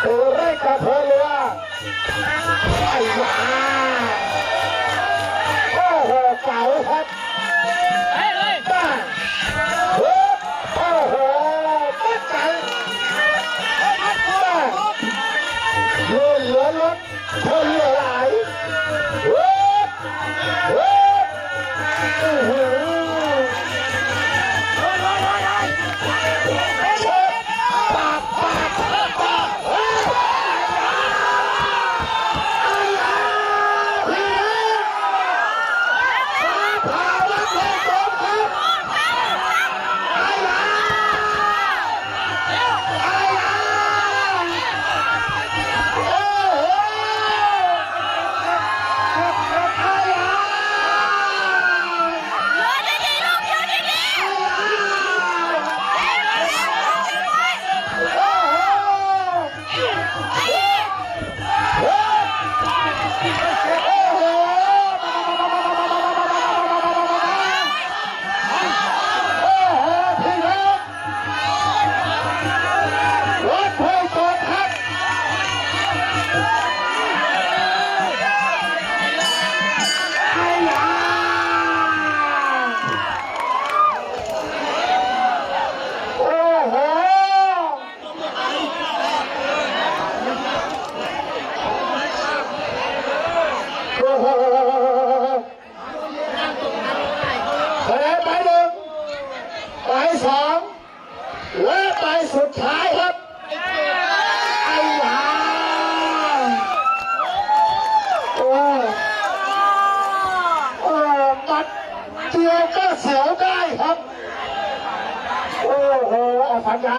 ตัวเลขกระเพาะเรือไอ้หมาโอ้โหเก๋าครับบ้าโอ้โหตั้งใจบ้าเรือเหลือรถคนเหลือหลายโอ้โหโอ้โหสองและใบสุดท้ายครับไอ้หวาโอ้มัดเดียวก็เสียวได้ครับโอ้โหเอาสัญญา